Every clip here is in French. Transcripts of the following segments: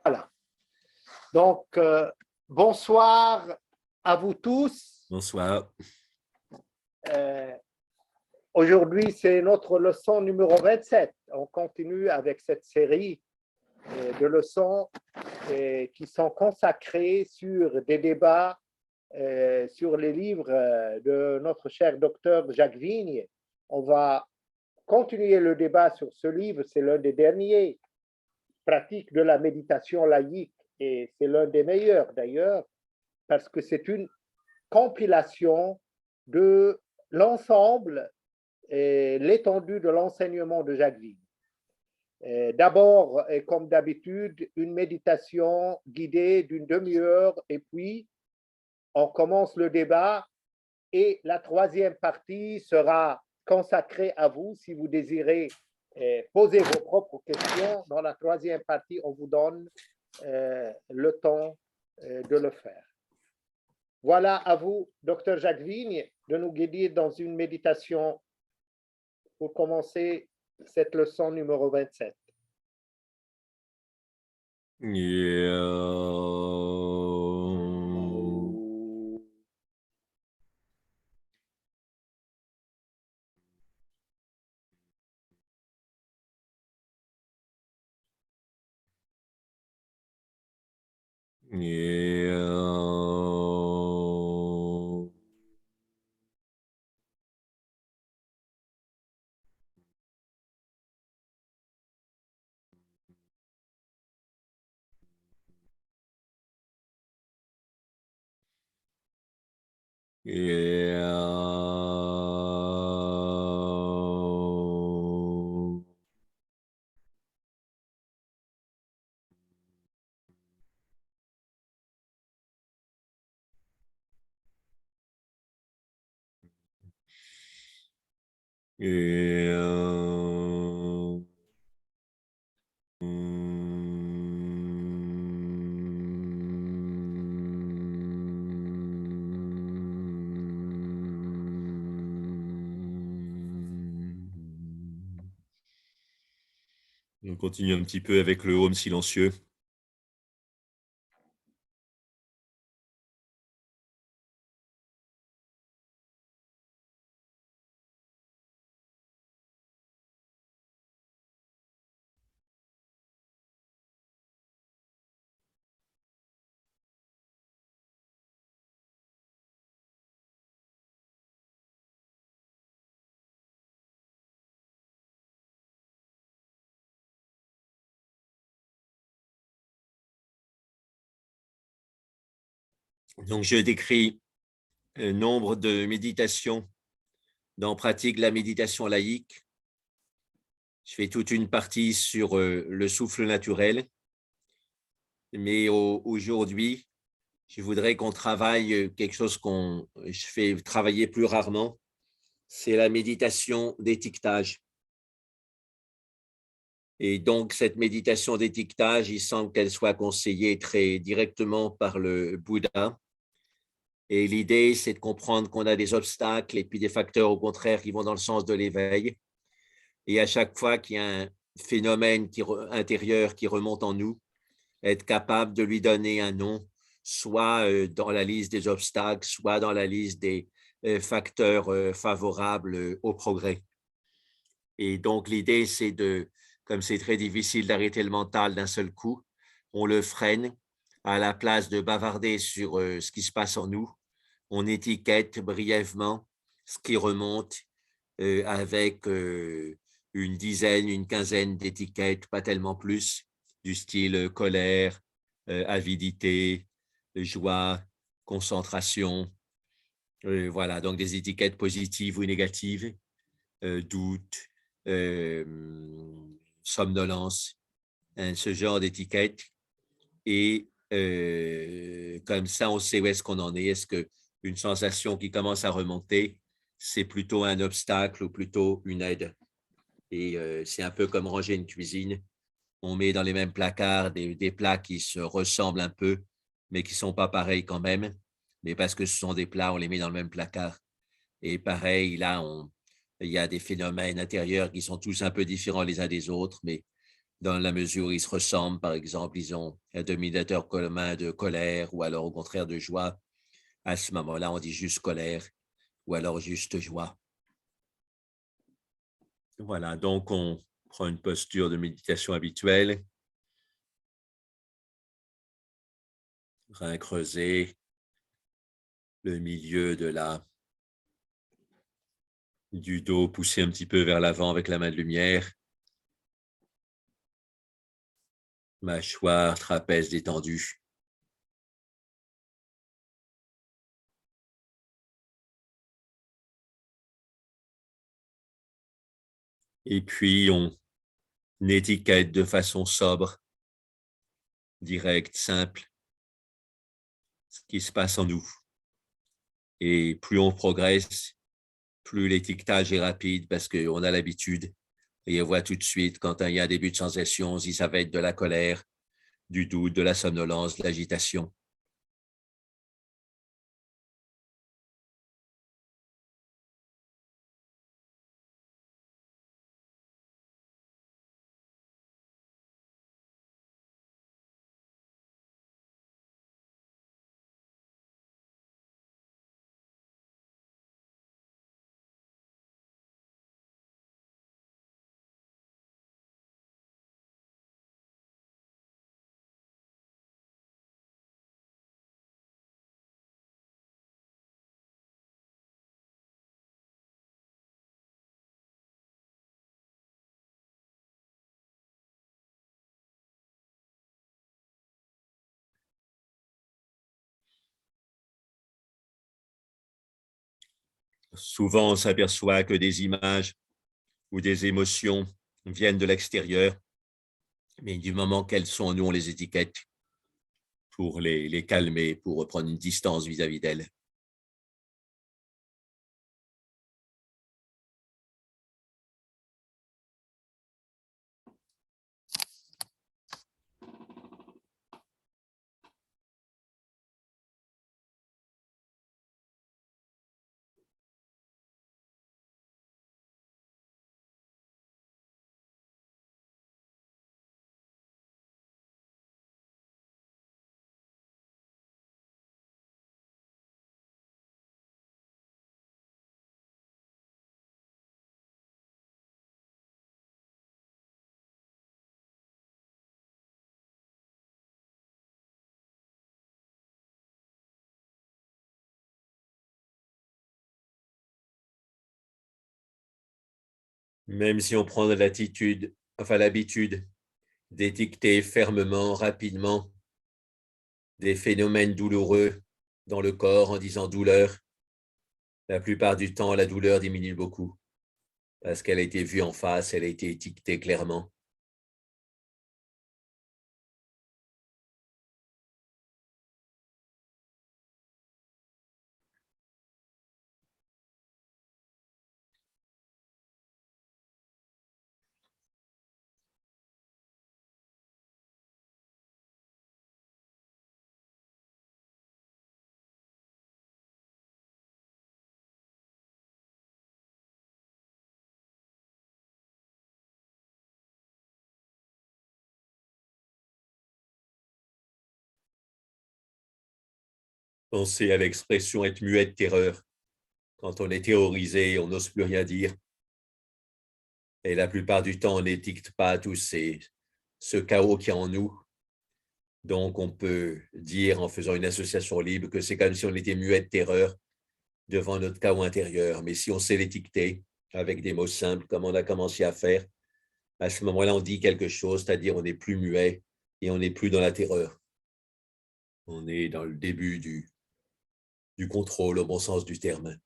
Voilà. Donc, bonsoir à vous tous. Bonsoir. Aujourd'hui, c'est notre leçon numéro 27. On continue avec cette série de leçons qui sont consacrées sur des débats sur les livres de notre cher docteur Jacques Vigne. On va continuer le débat sur ce livre, c'est l'un des derniers, Pratique de la méditation laïque, et c'est l'un des meilleurs d'ailleurs, parce que c'est une compilation de l'ensemble et l'étendue de l'enseignement de Jacques Vigne. D'abord, et comme d'habitude, une méditation guidée d'une demi-heure, et puis on commence le débat, et la troisième partie sera consacrée à vous si vous désirez poser vos propres questions. Dans la troisième partie, on vous donne le temps de le faire. Voilà à vous, docteur Jacques Vigne, de nous guider dans une méditation pour commencer cette leçon numéro 27. On continue un petit peu avec le home silencieux. Donc, je décris un nombre de méditations dans Pratique de la méditation laïque. Je fais toute une partie sur le souffle naturel. Mais aujourd'hui, je voudrais qu'on travaille quelque chose je fais travailler plus rarement, c'est la méditation d'étiquetage. Et donc, cette méditation d'étiquetage, il semble qu'elle soit conseillée très directement par le Bouddha. Et l'idée, c'est de comprendre qu'on a des obstacles et puis des facteurs, au contraire, qui vont dans le sens de l'éveil. Et à chaque fois qu'il y a un phénomène intérieur qui remonte en nous, être capable de lui donner un nom, soit dans la liste des obstacles, soit dans la liste des facteurs favorables au progrès. Et donc, l'idée, c'est comme c'est très difficile d'arrêter le mental d'un seul coup, on le freine à la place de bavarder sur ce qui se passe en nous. On étiquette brièvement ce qui remonte avec une dizaine, une quinzaine d'étiquettes, pas tellement plus, du style colère, avidité, joie, concentration. Voilà, donc des étiquettes positives ou négatives, doute, somnolence, ce genre d'étiquettes. Et comme ça, on sait où est-ce qu'on en est. Est-ce qu'une sensation qui commence à remonter, c'est plutôt un obstacle ou plutôt une aide? Et c'est un peu comme ranger une cuisine. On met dans les mêmes placards des plats qui se ressemblent un peu, mais qui ne sont pas pareils quand même. Mais parce que ce sont des plats, on les met dans le même placard. Et pareil, là, il y a des phénomènes intérieurs qui sont tous un peu différents les uns des autres, mais dans la mesure où ils se ressemblent. Par exemple, ils ont un dominateur commun de colère ou alors au contraire de joie. À ce moment-là, on dit juste colère ou alors juste joie. Voilà, donc on prend une posture de méditation habituelle. Rein creusé, le milieu du dos poussé un petit peu vers l'avant avec la main de lumière. Mâchoire, trapèze détendu. Et puis, on étiquette de façon sobre, directe, simple, ce qui se passe en nous. Et plus on progresse, plus l'étiquetage est rapide parce qu'on a l'habitude. Et on voit tout de suite quand il y a un début de sensation, si ça va être de la colère, du doute, de la somnolence, de l'agitation. Souvent, on s'aperçoit que des images ou des émotions viennent de l'extérieur, mais du moment qu'elles sont, nous, on les étiquette pour les calmer, pour prendre une distance vis-à-vis d'elles. Même si on prend l'habitude d'étiqueter fermement, rapidement, des phénomènes douloureux dans le corps en disant douleur, la plupart du temps, la douleur diminue beaucoup parce qu'elle a été vue en face, elle a été étiquetée clairement. Pensez à l'expression être muet de terreur. Quand on est terrorisé, on n'ose plus rien dire. Et la plupart du temps, on n'étiquette pas tout ce chaos qui est en nous. Donc, on peut dire en faisant une association libre que c'est comme si on était muet de terreur devant notre chaos intérieur. Mais si on sait l'étiqueter avec des mots simples, comme on a commencé à faire, à ce moment-là, on dit quelque chose, c'est-à-dire on n'est plus muet et on n'est plus dans la terreur. On est dans le début du contrôle au bon sens du terme.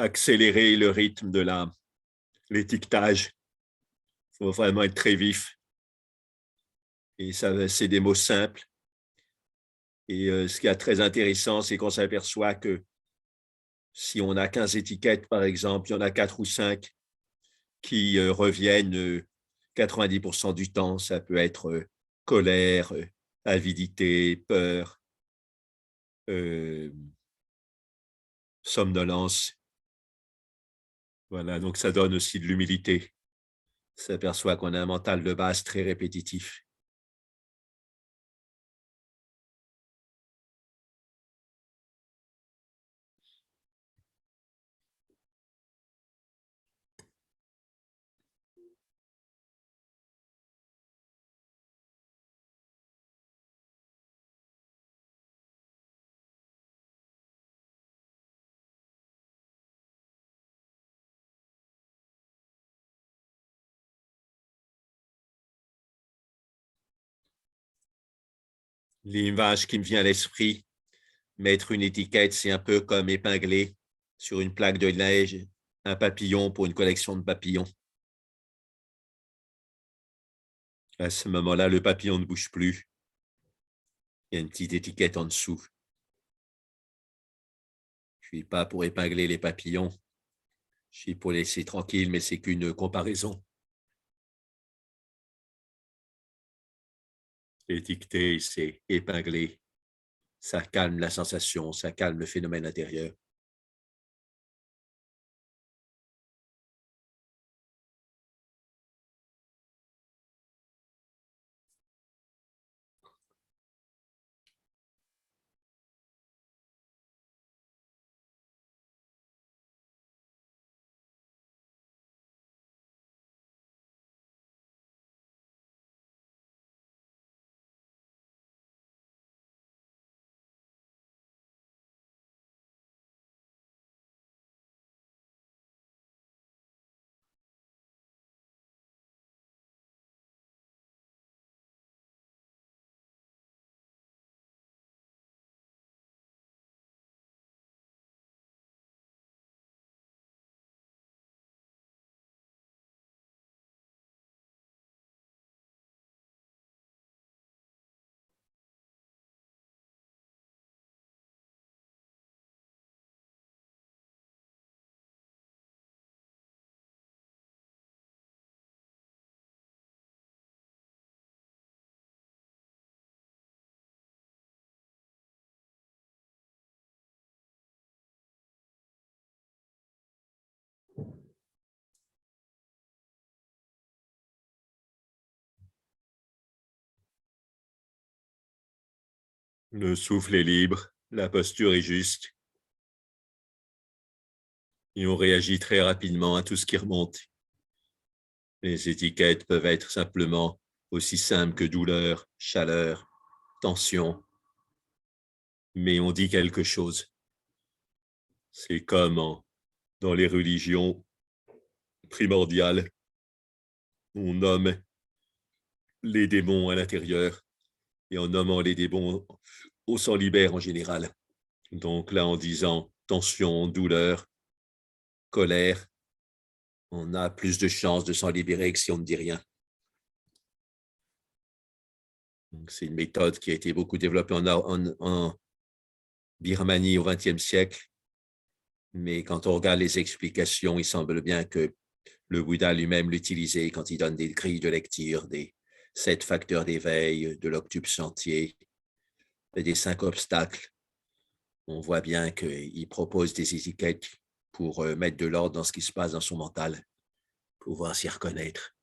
accélérer le rythme de l'étiquetage. Il faut vraiment être très vif. Et ça, c'est des mots simples. Et ce qui est très intéressant, c'est qu'on s'aperçoit que si on a 15 étiquettes, par exemple, il y en a 4 ou 5 qui reviennent 90% du temps. Ça peut être colère, avidité, peur, euh, somnolence. Voilà, donc ça donne aussi de l'humilité. On s'aperçoit qu'on a un mental de base très répétitif. L'image qui me vient à l'esprit, mettre une étiquette, c'est un peu comme épingler sur une plaque de neige un papillon pour une collection de papillons. À ce moment-là, le papillon ne bouge plus. Il y a une petite étiquette en dessous. Je ne suis pas pour épingler les papillons. Je suis pour laisser tranquille, mais c'est qu'une comparaison. Étiqueter, c'est épingler. Ça calme la sensation, ça calme le phénomène intérieur. Le souffle est libre, la posture est juste, et on réagit très rapidement à tout ce qui remonte. Les étiquettes peuvent être simplement aussi simples que douleur, chaleur, tension, mais on dit quelque chose. C'est comme dans les religions primordiales, on nomme les démons à l'intérieur, et en nommant les démons, on s'en libère en général. Donc là, en disant tension, douleur, colère, on a plus de chances de s'en libérer que si on ne dit rien. C'est une méthode qui a été beaucoup développée en Birmanie au XXe siècle, mais quand on regarde les explications, il semble bien que le Bouddha lui-même l'utilisait quand il donne des grilles de lecture, des 7 facteurs d'éveil, de l'octuple sentier, des 5 obstacles. On voit bien qu'il propose des étiquettes pour mettre de l'ordre dans ce qui se passe dans son mental, pouvoir s'y reconnaître.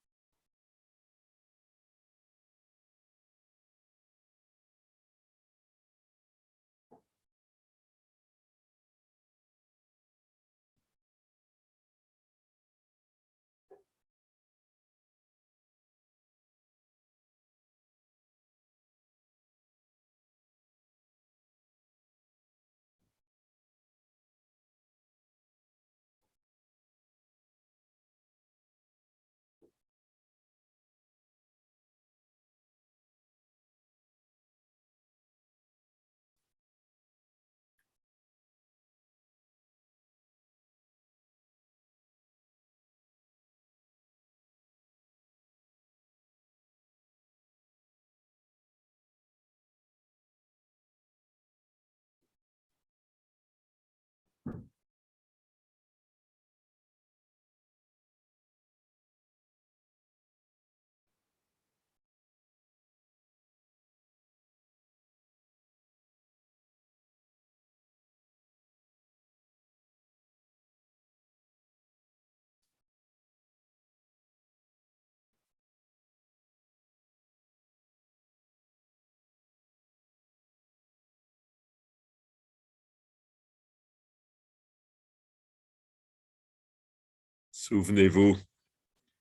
Souvenez-vous,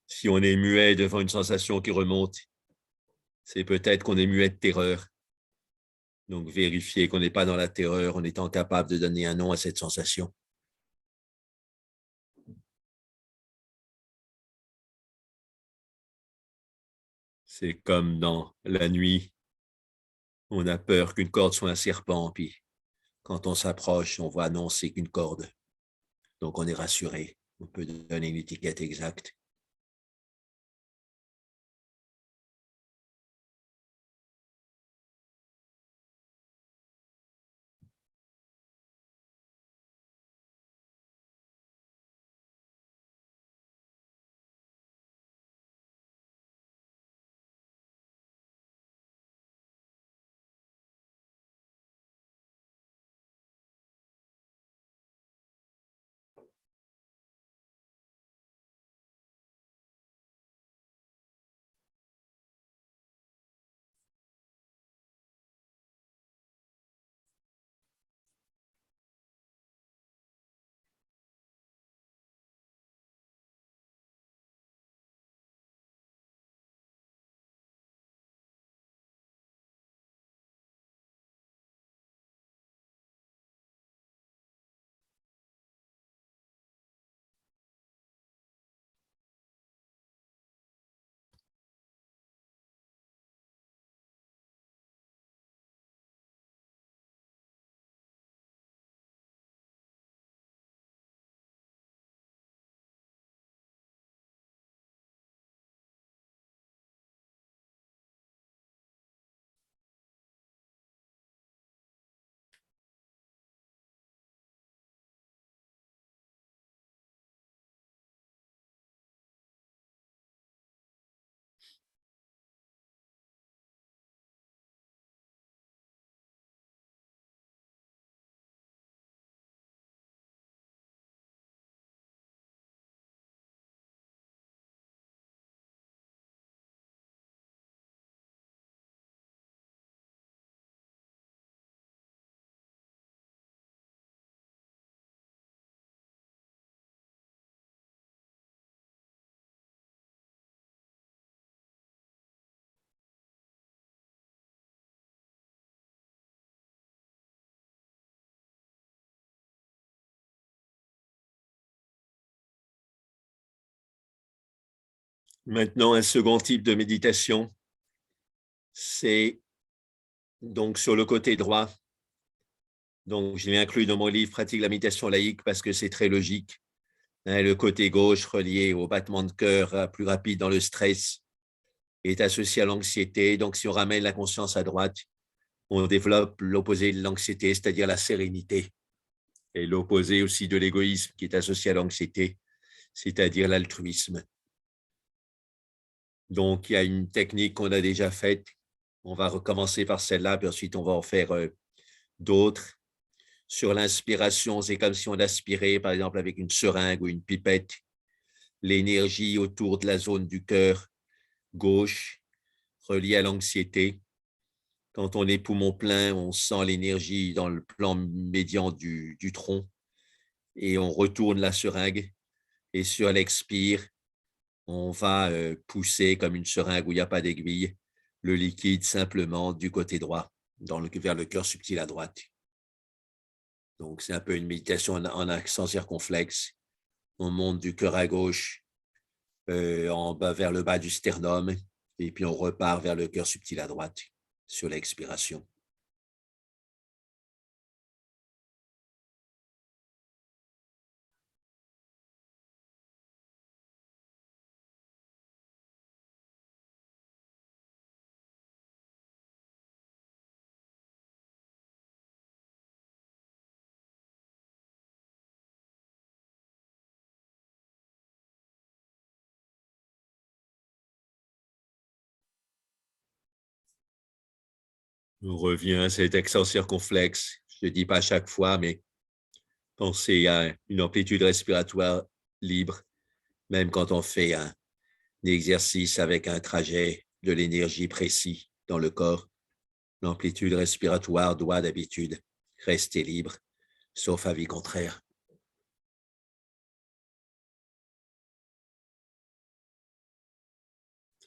si on est muet devant une sensation qui remonte, c'est peut-être qu'on est muet de terreur. Donc, vérifiez qu'on n'est pas dans la terreur en étant capable de donner un nom à cette sensation. C'est comme dans la nuit, on a peur qu'une corde soit un serpent, puis quand on s'approche, on voit non, c'est qu'une corde. Donc, on est rassuré. On peut donner une étiquette exacte. Maintenant, un second type de méditation, c'est donc sur le côté droit. Donc, je l'ai inclus dans mon livre Pratique la méditation laïque parce que c'est très logique. Le côté gauche relié au battement de cœur plus rapide dans le stress est associé à l'anxiété. Donc, si on ramène la conscience à droite, on développe l'opposé de l'anxiété, c'est-à-dire la sérénité. Et l'opposé aussi de l'égoïsme qui est associé à l'anxiété, c'est-à-dire l'altruisme. Donc, il y a une technique qu'on a déjà faite. On va recommencer par celle-là, puis ensuite, on va en faire d'autres. Sur l'inspiration, c'est comme si on aspirait, par exemple, avec une seringue ou une pipette, l'énergie autour de la zone du cœur gauche reliée à l'anxiété. Quand on est poumon plein, on sent l'énergie dans le plan médian du tronc et on retourne la seringue. Et sur l'expire, on va pousser comme une seringue où il n'y a pas d'aiguille, le liquide simplement du côté droit, vers le cœur subtil à droite. Donc, c'est un peu une méditation en accent circonflexe. On monte du cœur à gauche en bas, vers le bas du sternum et puis on repart vers le cœur subtil à droite sur l'expiration. On revient à cet accent circonflexe. Je ne le dis pas à chaque fois, mais pensez à une amplitude respiratoire libre, même quand on fait un exercice avec un trajet de l'énergie précis dans le corps. L'amplitude respiratoire doit d'habitude rester libre, sauf avis contraire.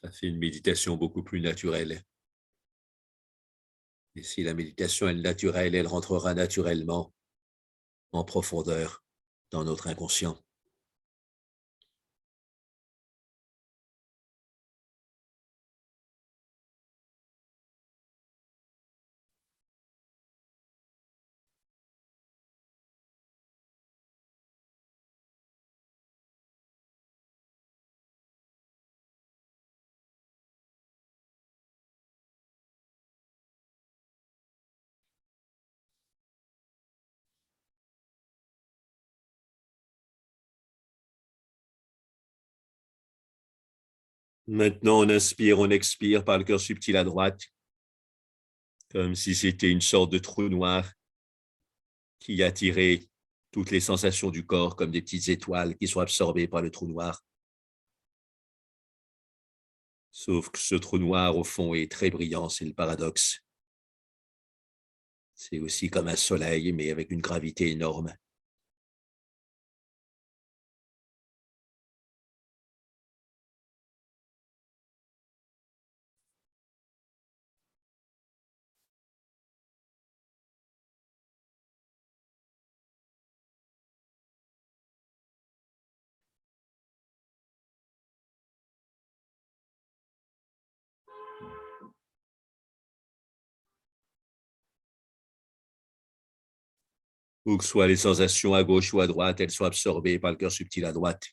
Ça fait une méditation beaucoup plus naturelle. Et si la méditation est naturelle, elle rentrera naturellement en profondeur dans notre inconscient. Maintenant, on inspire, on expire par le cœur subtil à droite, comme si c'était une sorte de trou noir qui attirait toutes les sensations du corps comme des petites étoiles qui sont absorbées par le trou noir. Sauf que ce trou noir, au fond, est très brillant, c'est le paradoxe. C'est aussi comme un soleil, mais avec une gravité énorme. Où que soient les sensations à gauche ou à droite, elles sont absorbées par le cœur subtil à droite.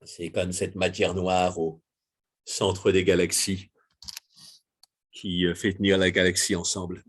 C'est comme cette matière noire au centre des galaxies qui fait tenir la galaxie ensemble.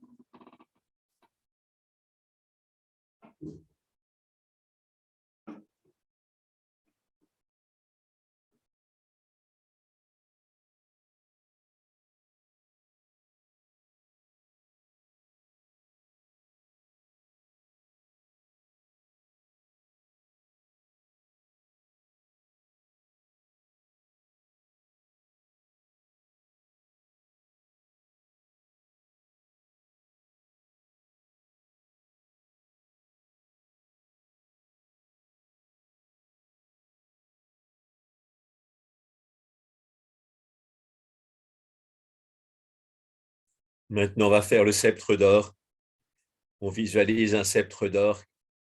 Maintenant, on va faire le sceptre d'or. On visualise un sceptre d'or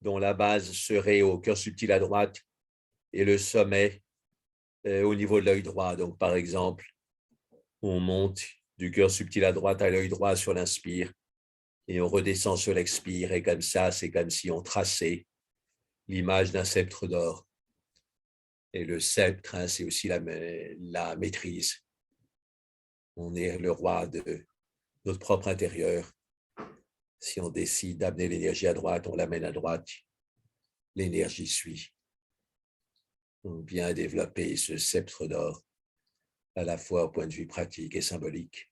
dont la base serait au cœur subtil à droite et le sommet au niveau de l'œil droit. Donc, par exemple, on monte du cœur subtil à droite à l'œil droit sur l'inspire et on redescend sur l'expire. Et comme ça, c'est comme si on traçait l'image d'un sceptre d'or. Et le sceptre, hein, c'est aussi la maîtrise. On est le roi de notre propre intérieur. Si on décide d'amener l'énergie à droite, on l'amène à droite. L'énergie suit. On vient développer ce sceptre d'or, à la fois au point de vue pratique et symbolique.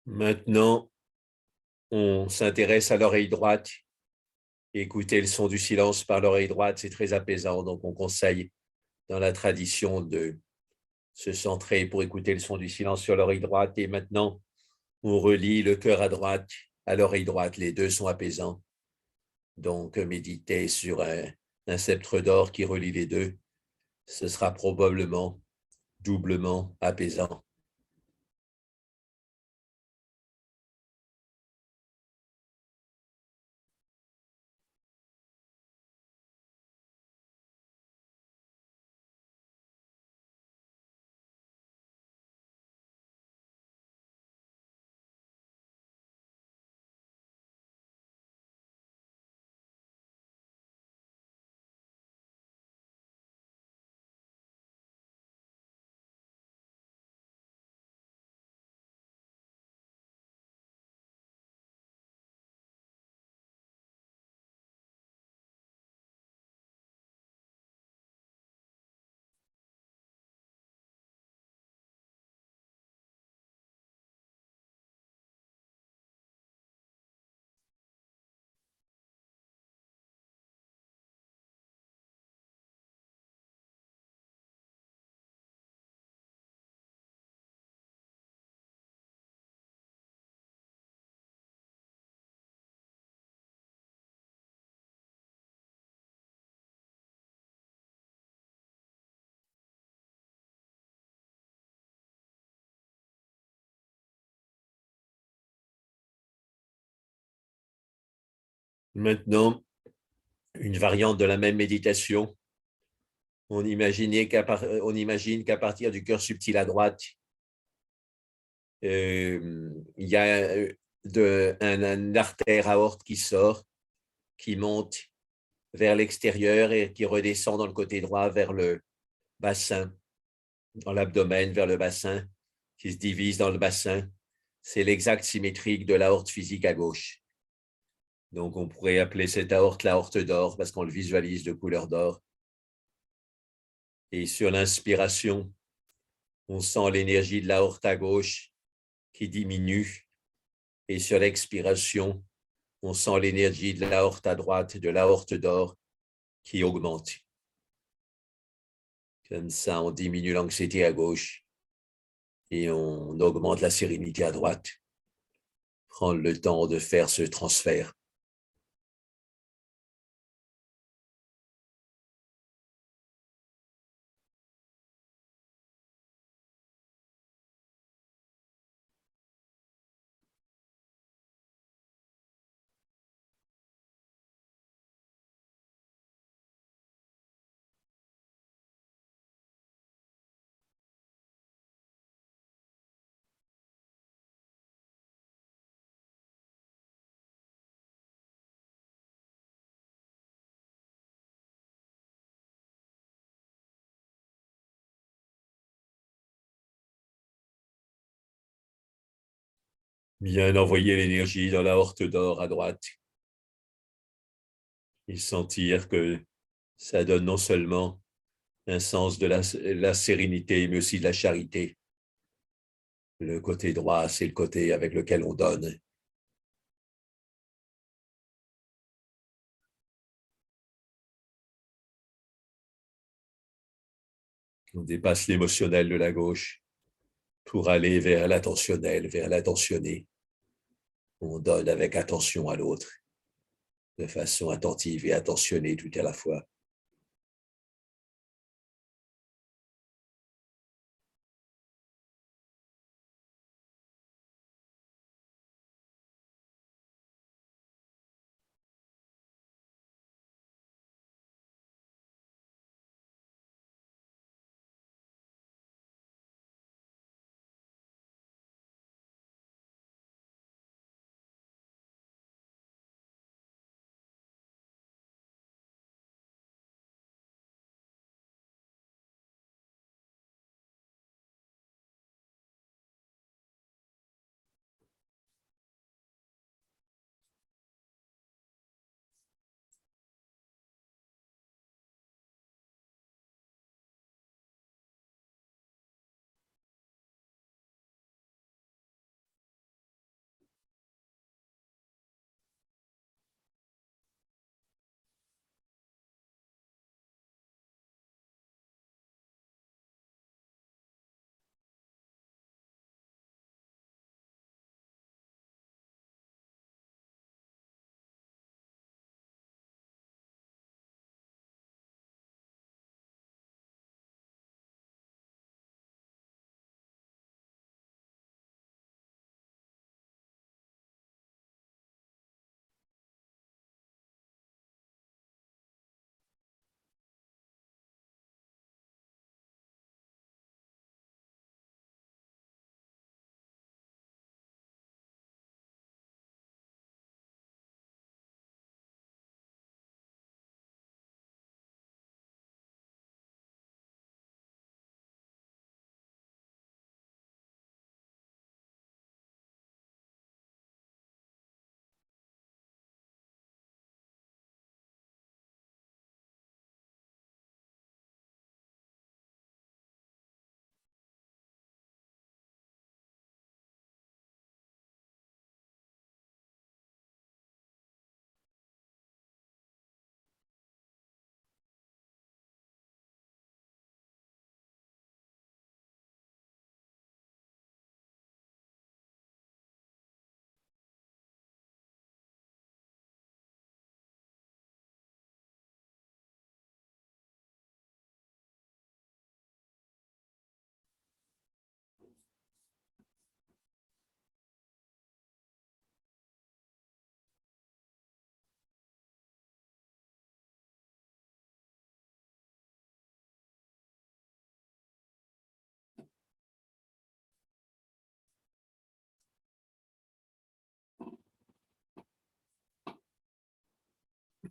Maintenant, on s'intéresse à l'oreille droite. Écouter le son du silence par l'oreille droite, c'est très apaisant. Donc, on conseille dans la tradition de se centrer pour écouter le son du silence sur l'oreille droite. Et maintenant, on relie le cœur à droite à l'oreille droite. Les deux sont apaisants. Donc, méditer sur un sceptre d'or qui relie les deux, ce sera probablement doublement apaisant. Maintenant, une variante de la même méditation. On imagine qu'à partir du cœur subtil à droite, il y a une artère aorte qui sort, qui monte vers l'extérieur et qui redescend dans le côté droit vers le bassin, dans l'abdomen, vers le bassin, qui se divise dans le bassin. C'est l'exact symétrique de l'aorte physique à gauche. Donc, on pourrait appeler cette aorte l'aorte d'or parce qu'on le visualise de couleur d'or. Et sur l'inspiration, on sent l'énergie de l'aorte à gauche qui diminue. Et sur l'expiration, on sent l'énergie de l'aorte à droite, de l'aorte d'or qui augmente. Comme ça, on diminue l'anxiété à gauche et on augmente la sérénité à droite. Prendre le temps de faire ce transfert. Bien envoyer l'énergie dans l'aorte d'or à droite et sentir que ça donne non seulement un sens de la sérénité, mais aussi de la charité. Le côté droit, c'est le côté avec lequel on donne. On dépasse l'émotionnel de la gauche pour aller vers l'attentionnel, vers l'attentionné. On donne avec attention à l'autre, de façon attentive et attentionnée tout à la fois.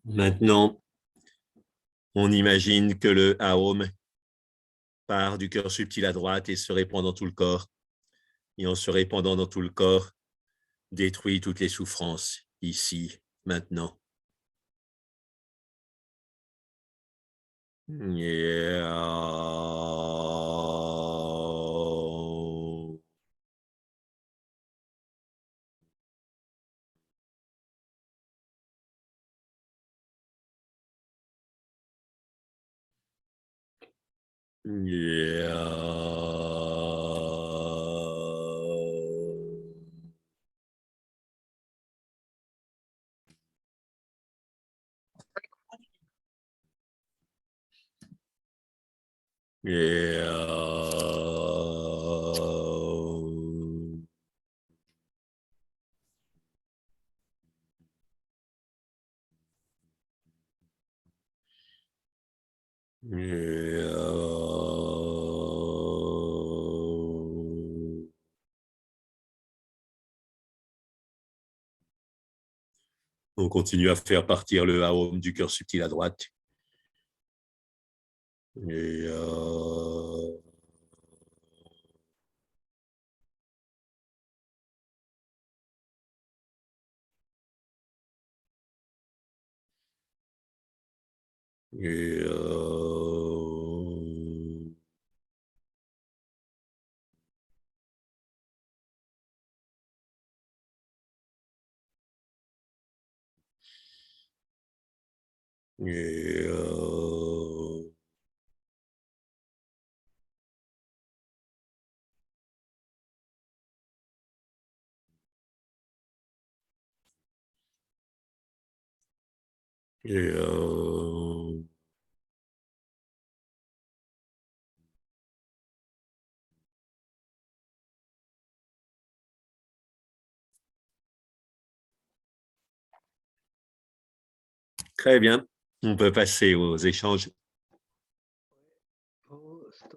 Maintenant, on imagine que le Aum part du cœur subtil à droite et se répand dans tout le corps. Et en se répandant dans tout le corps, détruit toutes les souffrances, ici, maintenant. Yeah. On continue à faire partir le Aum du cœur subtil à droite. Et Et et et Très bien. On peut passer aux échanges